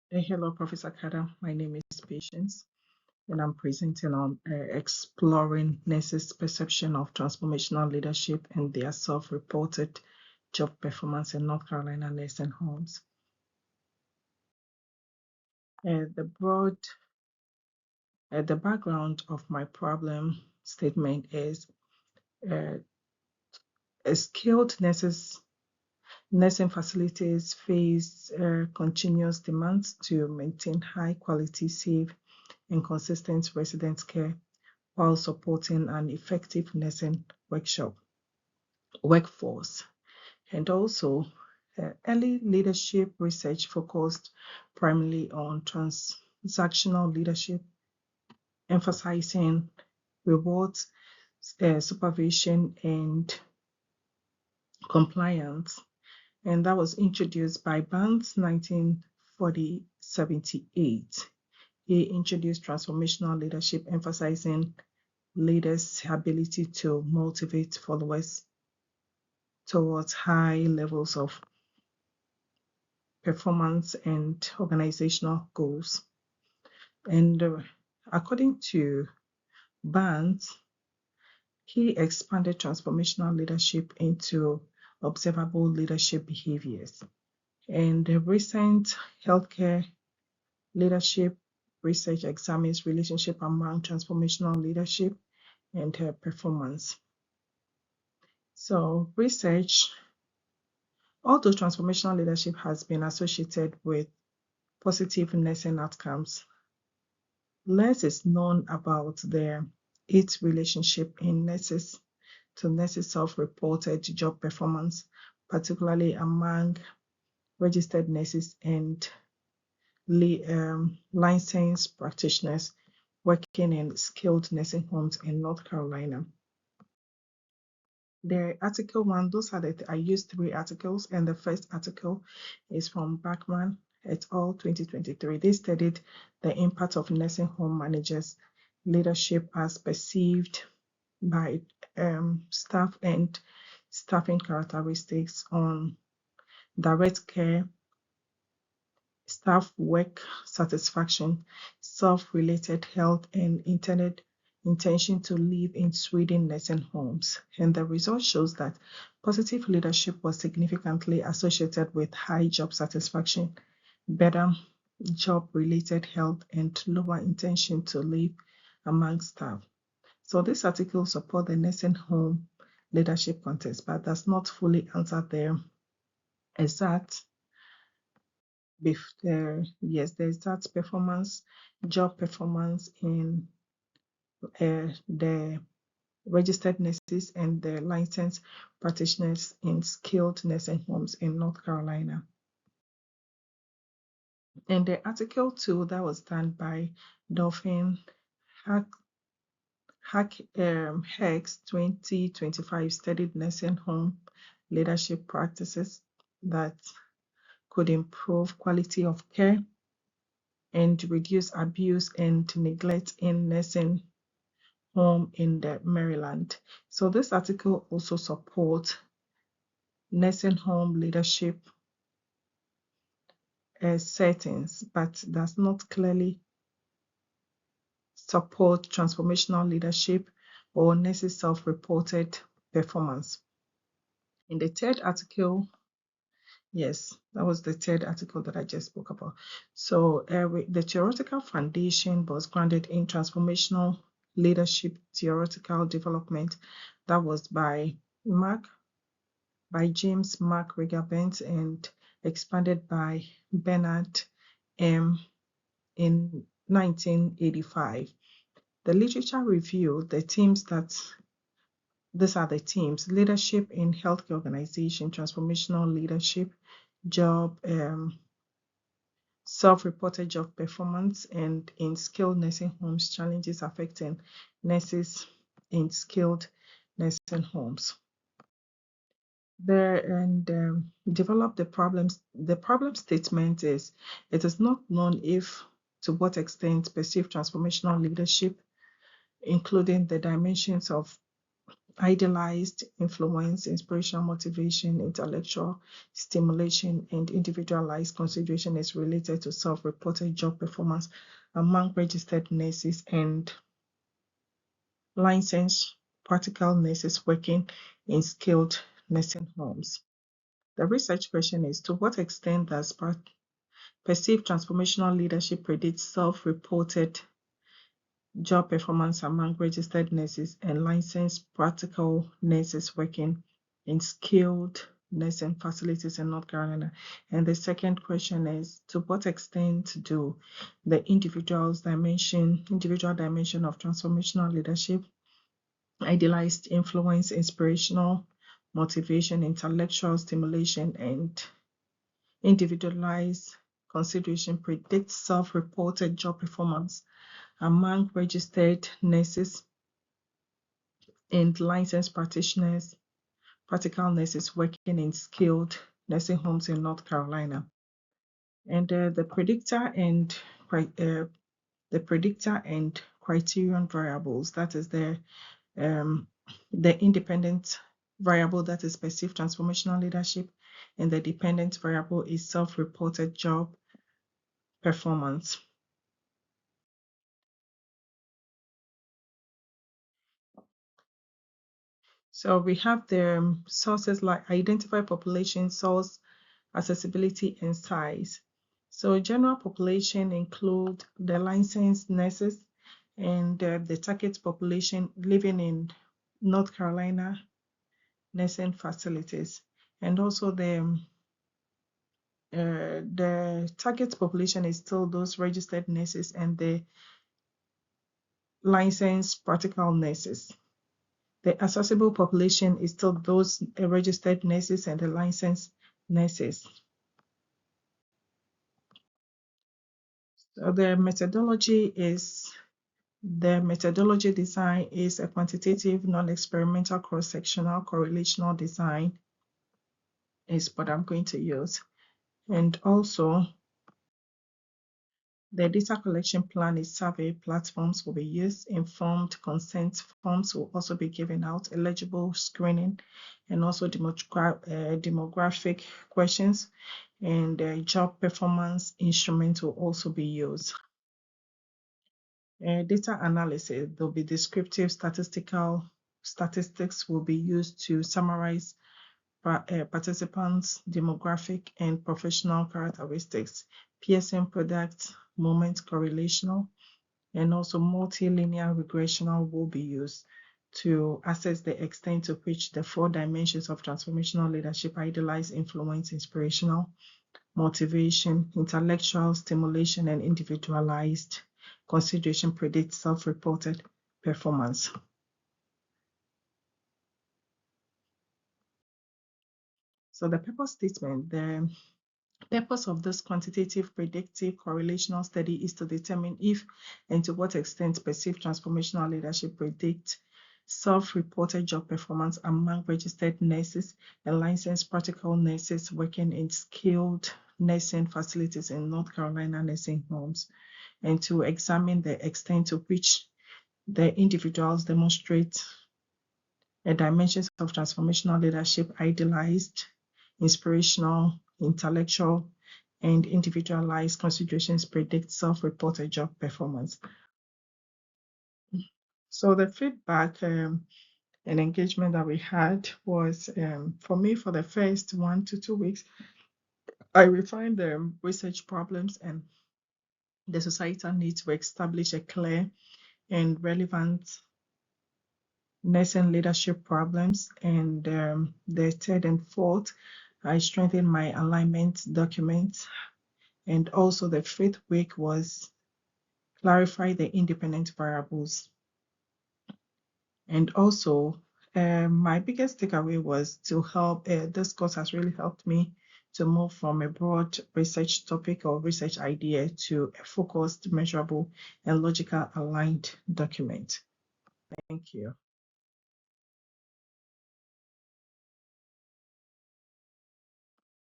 Hello, Professor Kada. My name is Patience, and I'm presenting on exploring nurses' perception of transformational leadership and their self-reported job performance in North Carolina nursing homes. The background of my problem statement is uh, skilled nursing facilities face continuous demands to maintain high quality, safe, and consistent resident care while supporting an effective nursing workforce. And also, early leadership research focused primarily on transactional leadership, emphasizing rewards, supervision, and compliance. And that was introduced by Barnes 1978. He introduced transformational leadership, emphasizing leaders' ability to motivate followers towards high levels of performance and organizational goals. And according to Barnes, he expanded transformational leadership into observable leadership behaviors. And the recent healthcare leadership research examines relationship among transformational leadership and performance. So research, although transformational leadership has been associated with positive nursing outcomes, less is known about its relationship in nurses to nurses self-reported job performance, particularly among registered nurses and licensed practitioners working in skilled nursing homes in North Carolina. The article one, I used 3 articles, and the first article is from Bachman et al. 2023. They studied the impact of nursing home managers' leadership as perceived by staff and staffing characteristics on direct care, staff work satisfaction, self-related health, and intention to live in Sweden nursing homes. And the result shows that positive leadership was significantly associated with high job satisfaction, better job-related health, and lower intention to live among staff. So this article supports the nursing home leadership context, but does not fully answer the exact the exact performance, job performance in the registered nurses and the licensed practitioners in skilled nursing homes in North Carolina. And the article 2 that was done by Dolphin Hex 2025 studied nursing home leadership practices that could improve quality of care and reduce abuse and neglect in nursing home in the Maryland. So this article also supports nursing home leadership settings, but does not clearly support transformational leadership or nurses self-reported performance. In the third article, yes, that was the third article that I just spoke about. So the theoretical foundation was grounded in transformational leadership theoretical development that was by James Mark Rigabent and expanded by Bernard M. in 1985. The literature reviewed the themes these are the themes: leadership in healthcare organization, transformational leadership, job, self-reported job performance, and in skilled nursing homes, challenges affecting nurses in skilled nursing homes. Develop the problems. The problem statement is, it is not known if to what extent perceived transformational leadership, including the dimensions of idealized influence, inspirational motivation, intellectual stimulation, and individualized consideration is related to self-reported job performance among registered nurses and licensed practical nurses working in skilled nursing homes. The research question is, to what extent does perceived transformational leadership predict self-reported job performance among registered nurses and licensed practical nurses working in skilled nursing facilities in North Carolina? And the second question is, to what extent do the individual dimension of transformational leadership, idealized influence, inspirational motivation, intellectual stimulation, and individualized consideration predict self-reported job performance among registered nurses and licensed practical nurses working in skilled nursing homes in North Carolina? And the predictor and criterion variables, that is the independent variable, that is perceived transformational leadership, and the dependent variable is self-reported job performance. So we have the sources like identify population, source, accessibility, and size. So general population include the licensed nurses and the target population living in North Carolina nursing facilities, and also the target population is still those registered nurses and the licensed practical nurses. The accessible population is still those registered nurses and the licensed nurses. So the methodology design is a quantitative, non-experimental, cross-sectional, correlational design is what I'm going to use. And also, the data collection plan is survey platforms will be used, informed consent forms will also be given out, eligible screening, and also demographic questions, and job performance instrument will also be used. Data analysis, there'll be descriptive statistics will be used to summarize participants' demographic and professional characteristics, PSM product, moment correlational, and also multilinear regressional will be used to assess the extent to which the 4 dimensions of transformational leadership, idealized influence, inspirational motivation, intellectual stimulation, and individualized consideration predict self-reported performance. So the purpose statement, the purpose of this quantitative predictive correlational study is to determine if and to what extent perceived transformational leadership predicts self-reported job performance among registered nurses and licensed practical nurses working in skilled nursing facilities in North Carolina nursing homes, and to examine the extent to which the individuals demonstrate the dimensions of transformational leadership, idealized, inspirational, intellectual, and individualized considerations predict self-reported job performance. So the feedback and engagement that we had was, for me, for the first 1 to 2 weeks, I refined the research problems and the societal need to establish a clear and relevant nursing leadership problems. And the third and fourth, I strengthened my alignment documents. And also the fifth week was clarify the independent variables. And also my biggest takeaway was to help, this course has really helped me to move from a broad research topic or research idea to a focused, measurable, and logical aligned document. Thank you.